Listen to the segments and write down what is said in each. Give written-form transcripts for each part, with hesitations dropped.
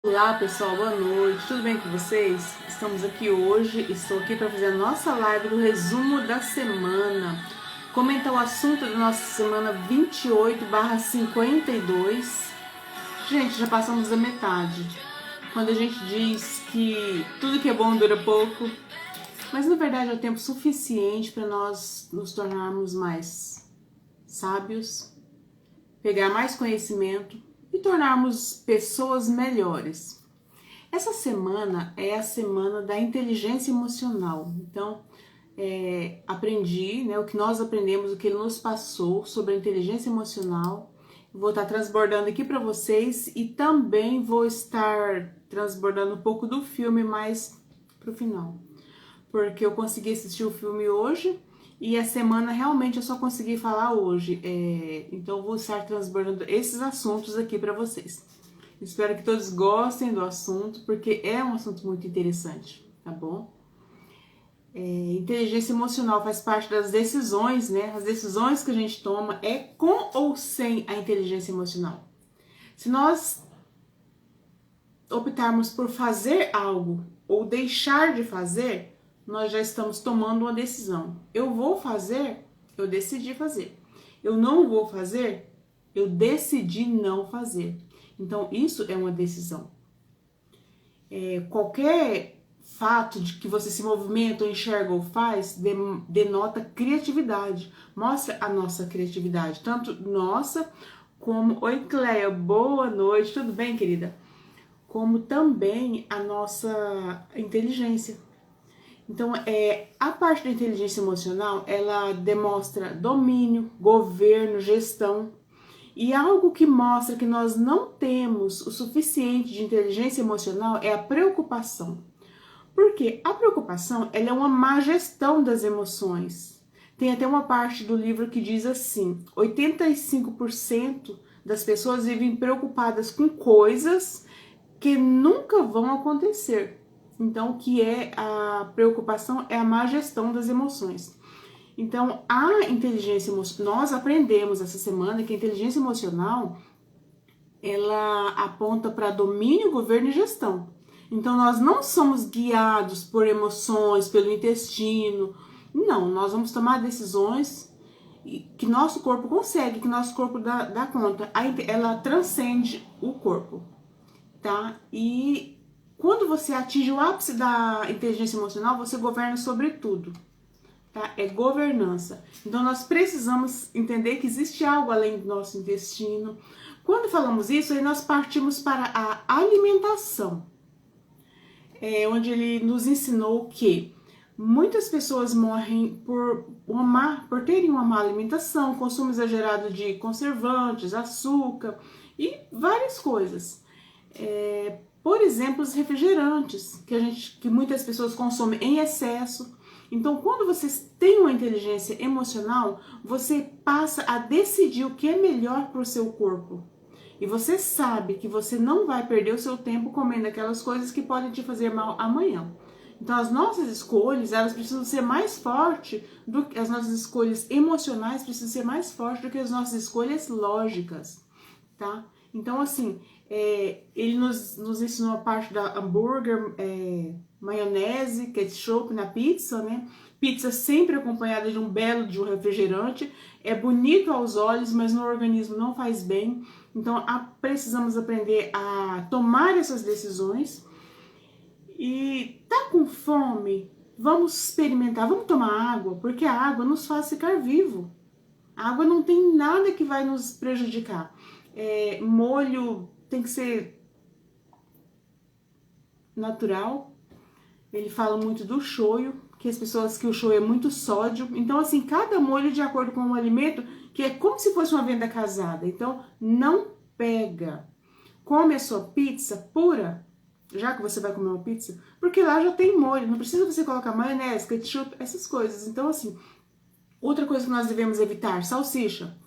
Olá pessoal, boa noite, tudo bem com vocês? Estamos aqui hoje, estou aqui para fazer a nossa live do resumo da semana. Comentar o assunto da nossa semana 28/52. Gente, já passamos da metade. Quando a gente diz que tudo que é bom dura pouco, mas na verdade é o tempo suficiente para nós nos tornarmos mais sábios, pegar mais conhecimento e tornarmos pessoas melhores. Essa semana é a semana da inteligência emocional. Então, aprendi, né, o que nós aprendemos, o que ele nos passou sobre a inteligência emocional. Vou estar transbordando aqui para vocês e também vou estar transbordando um pouco do filme mais pro final, porque eu consegui assistir o filme hoje e a semana realmente eu só consegui falar hoje. Então eu vou estar transbordando esses assuntos aqui para vocês. Espero que todos gostem do assunto, porque é um assunto muito interessante, tá bom? Inteligência emocional faz parte das decisões, né? As decisões que a gente toma é com ou sem a inteligência emocional. Se nós optarmos por fazer algo ou deixar de fazer, nós já estamos tomando uma decisão. Eu vou fazer, eu decidi fazer. Eu não vou fazer, eu decidi não fazer. Então, isso é uma decisão. Qualquer fato de que você se movimenta, ou enxerga ou faz, denota criatividade. Mostra a nossa criatividade, tanto nossa como... Oi, Cleia, boa noite, tudo bem, querida? Como também a nossa inteligência. Então, a parte da inteligência emocional, ela demonstra domínio, governo, gestão. E algo que mostra que nós não temos o suficiente de inteligência emocional é a preocupação. Porque a preocupação, ela é uma má gestão das emoções. Tem até uma parte do livro que diz assim: 85% das pessoas vivem preocupadas com coisas que nunca vão acontecer. Então, o que é a preocupação é a má gestão das emoções. Então, a inteligência emocional, nós aprendemos essa semana que a inteligência emocional, ela aponta para domínio, governo e gestão. Então, nós não somos guiados por emoções, pelo intestino. Não, nós vamos tomar decisões que nosso corpo consegue, que nosso corpo dá conta. Ela transcende o corpo, tá? E quando você atinge o ápice da inteligência emocional, você governa sobre tudo, tá? É governança. Então nós precisamos entender que existe algo além do nosso intestino. Quando falamos isso, aí nós partimos para a alimentação, onde ele nos ensinou que muitas pessoas morrem por terem uma má alimentação, consumo exagerado de conservantes, açúcar e várias coisas. Por exemplo, os refrigerantes, que muitas pessoas consomem em excesso. Então, quando você tem uma inteligência emocional, você passa a decidir o que é melhor para o seu corpo. E você sabe que você não vai perder o seu tempo comendo aquelas coisas que podem te fazer mal amanhã. Então, as nossas escolhas, elas precisam ser mais fortes do que as nossas escolhas emocionais, precisam ser mais fortes do que as nossas escolhas lógicas, tá? Então, assim, ele nos ensinou a parte da hambúrguer, maionese, ketchup na pizza, né? Pizza sempre acompanhada de um refrigerante. É bonito aos olhos, mas no organismo não faz bem. Então, precisamos aprender a tomar essas decisões. E tá com fome? Vamos experimentar, vamos tomar água, porque a água nos faz ficar vivo. A água não tem nada que vai nos prejudicar. Molho tem que ser natural. Ele fala muito do shoyu, que o shoyu é muito sódio. Então, assim, cada molho de acordo com o alimento, que é como se fosse uma venda casada. Então, não pega. Come a sua pizza pura, já que você vai comer uma pizza, porque lá já tem molho. Não precisa você colocar maionese, ketchup, essas coisas. Então, assim, outra coisa que nós devemos evitar, salsicha.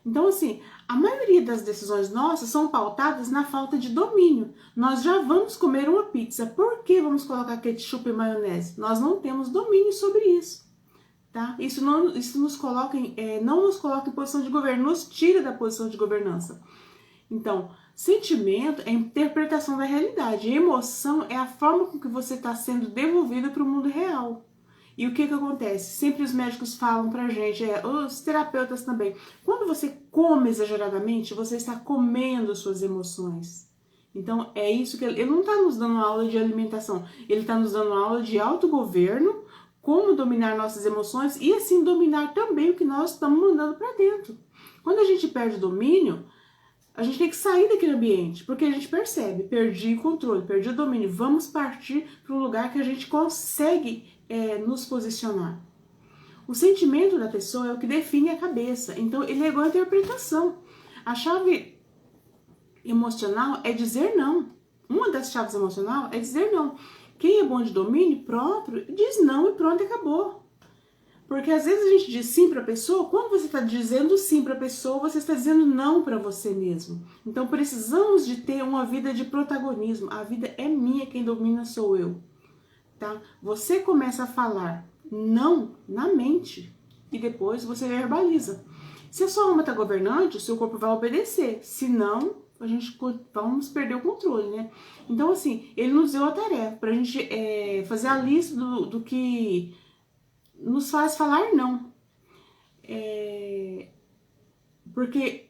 Então, assim, a maioria das decisões nossas são pautadas na falta de domínio. Nós já vamos comer uma pizza, por que vamos colocar ketchup e maionese? Nós não temos domínio sobre isso, tá? Isso não nos coloca não nos coloca em posição de governo, nos tira da posição de governança. Então, Sentimento é a interpretação da realidade. A emoção é a forma com que você está sendo devolvido para o mundo real. E o que acontece? Sempre os médicos falam pra gente, os terapeutas também. Quando você come exageradamente, você está comendo suas emoções. Então é isso que ele não está nos dando aula de alimentação, ele está nos dando aula de autogoverno, como dominar nossas emoções e assim dominar também o que nós estamos mandando para dentro. Quando a gente perde o domínio, a gente tem que sair daquele ambiente, porque a gente percebe, perdi o controle, perdi o domínio, vamos partir para um lugar que a gente consegue nos posicionar. O sentimento da pessoa é o que define a cabeça, então ele é igual a interpretação. A chave emocional é dizer não. Uma das chaves emocional é dizer não. Quem é bom de domínio próprio diz não e pronto, acabou. Porque às vezes a gente diz sim para a pessoa, quando você está dizendo sim para a pessoa, você está dizendo não para você mesmo. Então precisamos de ter uma vida de protagonismo. A vida é minha, quem domina sou eu. Tá? Você começa a falar não na mente e depois você verbaliza. Se a sua alma está governante, o seu corpo vai obedecer. Se não, a gente vamos perder o controle, né? Então assim, ele nos deu a tarefa para a gente fazer a lista do que nos faz falar não. Porque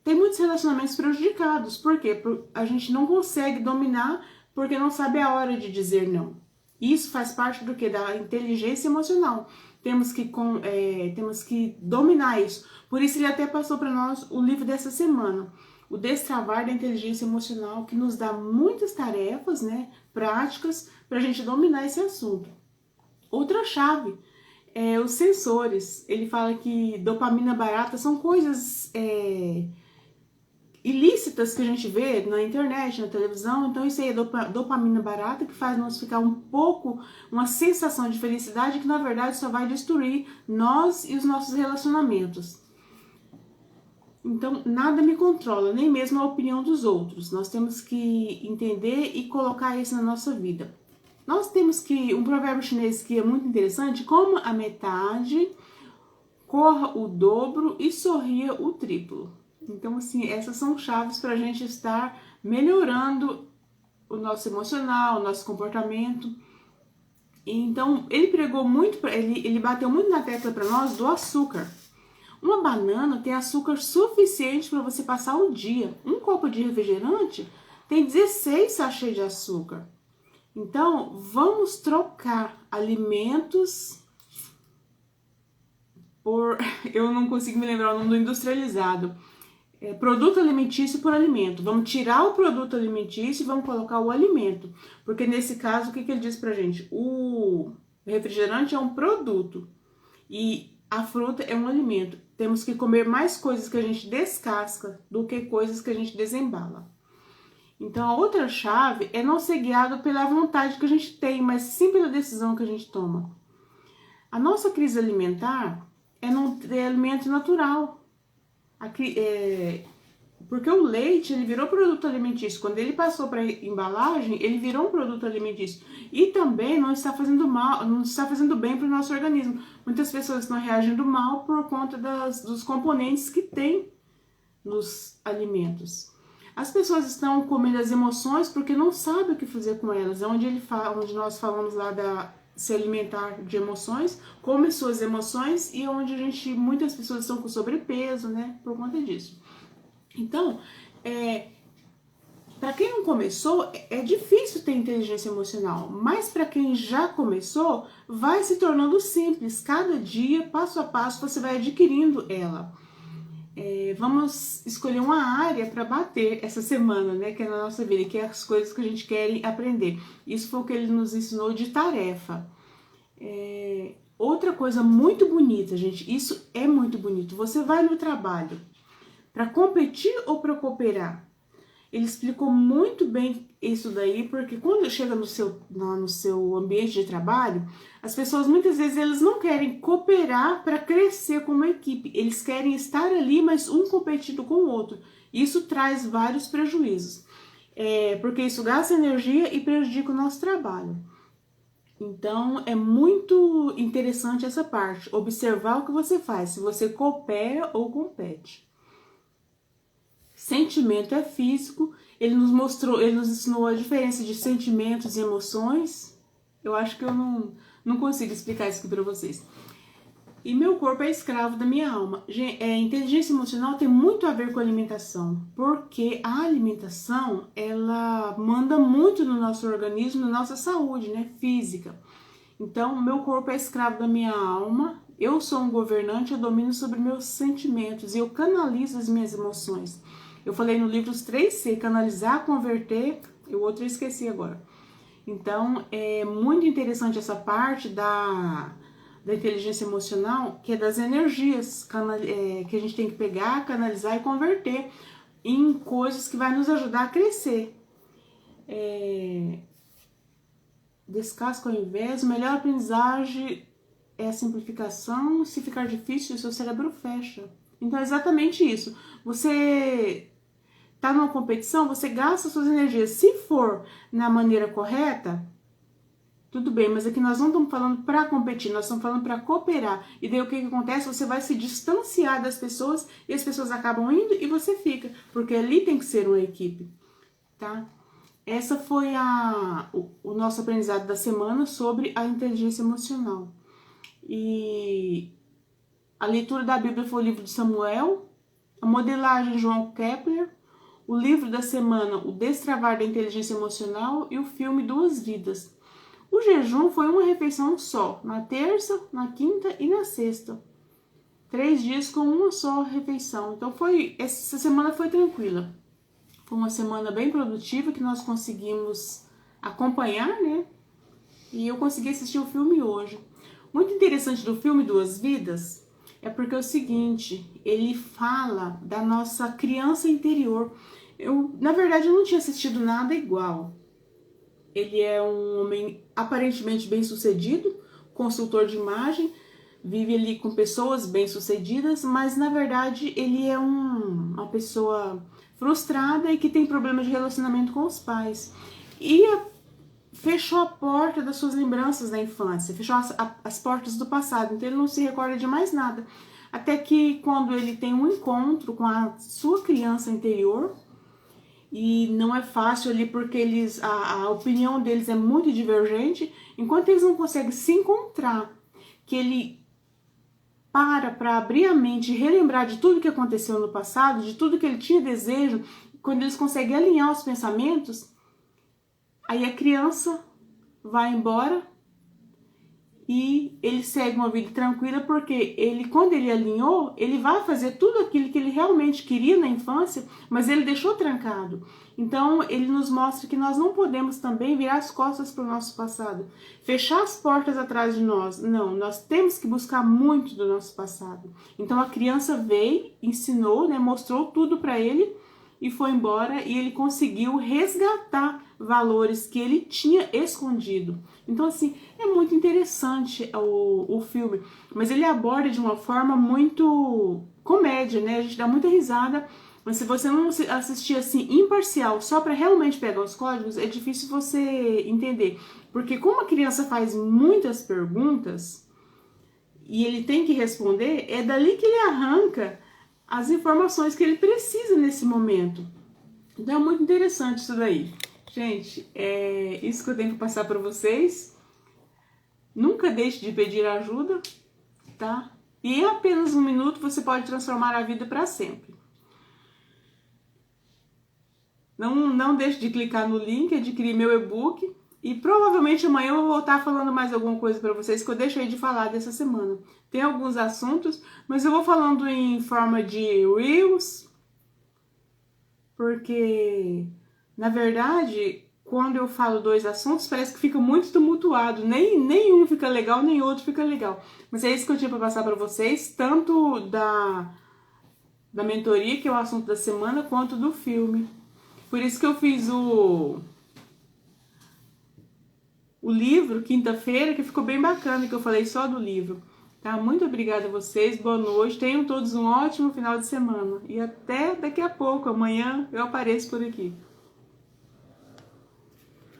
tem muitos relacionamentos prejudicados. Por quê? A gente não consegue dominar porque não sabe a hora de dizer não. Isso faz parte do que? Da inteligência emocional. Temos que dominar isso. Por isso ele até passou para nós o livro dessa semana, o Destravar da Inteligência Emocional, que nos dá muitas tarefas, né, práticas, para a gente dominar esse assunto. Outra chave é os sensores. Ele fala que dopamina barata são coisas ilícitas que a gente vê na internet, na televisão. Então isso aí é dopamina barata, que faz nós ficar um pouco, uma sensação de felicidade que na verdade só vai destruir nós e os nossos relacionamentos. Então nada me controla, nem mesmo a opinião dos outros. Nós temos que entender e colocar isso na nossa vida. Nós temos um provérbio chinês que é muito interessante: coma a metade, corra o dobro e sorria o triplo. Então, assim, essas são chaves para a gente estar melhorando o nosso emocional, o nosso comportamento. Então, ele pregou muito, ele bateu muito na tecla para nós do açúcar. Uma banana tem açúcar suficiente para você passar o dia. Um copo de refrigerante tem 16 sachês de açúcar. Então, vamos trocar alimentos por... Eu não consigo me lembrar o nome do industrializado. Produto alimentício por alimento. Vamos tirar o produto alimentício e vamos colocar o alimento. Porque nesse caso, o que ele diz pra gente? O refrigerante é um produto e a fruta é um alimento. Temos que comer mais coisas que a gente descasca do que coisas que a gente desembala. Então, a outra chave é não ser guiado pela vontade que a gente tem, mas sim pela decisão que a gente toma. A nossa crise alimentar é não ter alimento natural. Porque o leite, ele virou produto alimentício. Quando ele passou para embalagem, ele virou um produto alimentício. E também não está fazendo mal, não está fazendo bem para o nosso organismo. Muitas pessoas estão reagindo mal por conta dos componentes que tem nos alimentos. As pessoas estão comendo as emoções porque não sabem o que fazer com elas. É onde nós falamos lá da se alimentar de emoções, come suas emoções, e onde muitas pessoas estão com sobrepeso, né, por conta disso. Então, para quem não começou, é difícil ter inteligência emocional, mas para quem já começou, vai se tornando simples. Cada dia, passo a passo, você vai adquirindo ela. Vamos escolher uma área para bater essa semana, né, que é na nossa vida, que é as coisas que a gente quer aprender. Isso foi o que ele nos ensinou de tarefa. Outra coisa muito bonita, gente, isso é muito bonito. Você vai no trabalho para competir ou para cooperar? Ele explicou muito bem isso daí, porque quando chega no seu ambiente de trabalho, as pessoas muitas vezes eles não querem cooperar para crescer como equipe. Eles querem estar ali, mas um competindo com o outro. Isso traz vários prejuízos, porque isso gasta energia e prejudica o nosso trabalho. Então, é muito interessante essa parte, observar o que você faz, se você coopera ou compete. sentimento é físico. Ele nos mostrou, ele nos ensinou a diferença de sentimentos e emoções. Eu acho que eu não consigo explicar isso aqui para vocês. E meu corpo é escravo da minha alma. Inteligência emocional tem muito a ver com a alimentação, porque a alimentação, ela manda muito no nosso organismo, na nossa saúde, né, física. Então, meu corpo é escravo da minha alma, eu sou um governante, eu domino sobre meus sentimentos e eu canalizo as minhas emoções. Eu falei no livro os 3C, canalizar, converter, e o outro eu esqueci agora. Então, é muito interessante essa parte da inteligência emocional, que é das energias que a gente tem que pegar, canalizar e converter em coisas que vai nos ajudar a crescer. Descasca ao invés, melhor aprendizagem é a simplificação, se ficar difícil, o seu cérebro fecha. Então é exatamente isso. Você tá numa competição, você gasta suas energias. Se for na maneira correta, tudo bem, mas aqui nós não estamos falando para competir, nós estamos falando para cooperar. E daí o que acontece? Você vai se distanciar das pessoas e as pessoas acabam indo e você fica, porque ali tem que ser uma equipe, tá? Essa foi o nosso aprendizado da semana sobre a inteligência emocional. E a leitura da Bíblia foi o livro de Samuel, a modelagem de João Kepler, o livro da semana, O Destravar da Inteligência Emocional e o filme Duas Vidas. O jejum foi uma refeição só, na terça, na quinta e na sexta. 3 dias com uma só refeição. Então essa semana foi tranquila. Foi uma semana bem produtiva que nós conseguimos acompanhar, né? E eu consegui assistir o filme hoje. Muito interessante do filme Duas Vidas é porque é o seguinte, ele fala da nossa criança interior. Na verdade, eu não tinha assistido nada igual. Ele é um homem aparentemente bem-sucedido, consultor de imagem, vive ali com pessoas bem-sucedidas, mas na verdade ele é uma pessoa frustrada e que tem problemas de relacionamento com os pais. E fechou a porta das suas lembranças da infância, fechou as portas do passado, então ele não se recorda de mais nada. Até que quando ele tem um encontro com a sua criança interior, e não é fácil ali porque a opinião deles é muito divergente, enquanto eles não conseguem se encontrar, que ele para abrir a mente e relembrar de tudo que aconteceu no passado, de tudo que ele tinha desejo, quando eles conseguem alinhar os pensamentos, aí a criança vai embora e ele segue uma vida tranquila, porque quando ele alinhou, ele vai fazer tudo aquilo que ele realmente queria na infância, mas ele deixou trancado. Então ele nos mostra que nós não podemos também virar as costas para o nosso passado, fechar as portas atrás de nós. Não, nós temos que buscar muito do nosso passado. Então a criança veio, ensinou, né, mostrou tudo para ele e foi embora, e ele conseguiu resgatar valores que ele tinha escondido. Então, assim, é muito interessante o filme, mas ele aborda de uma forma muito comédia, né? A gente dá muita risada, mas se você não assistir assim, imparcial, só para realmente pegar os códigos, é difícil você entender. Porque como a criança faz muitas perguntas e ele tem que responder, é dali que ele arranca as informações que ele precisa nesse momento. Então é muito interessante isso daí. Gente, é isso que eu tenho que passar para vocês. Nunca deixe de pedir ajuda, tá? E em apenas 1 minuto você pode transformar a vida para sempre. Não deixe de clicar no link, adquirir meu e-book. E provavelmente amanhã eu vou voltar falando mais alguma coisa para vocês que eu deixei de falar dessa semana. Tem alguns assuntos, mas eu vou falando em forma de Reels, porque, na verdade, quando eu falo 2 assuntos, parece que fica muito tumultuado. Nem um fica legal, nem outro fica legal. Mas é isso que eu tinha para passar para vocês, tanto da mentoria, que é o assunto da semana, quanto do filme. Por isso que eu fiz o livro, quinta-feira, que ficou bem bacana, que eu falei só do livro. Tá? Muito obrigada a vocês, boa noite, tenham todos um ótimo final de semana. E até daqui a pouco, amanhã eu apareço por aqui.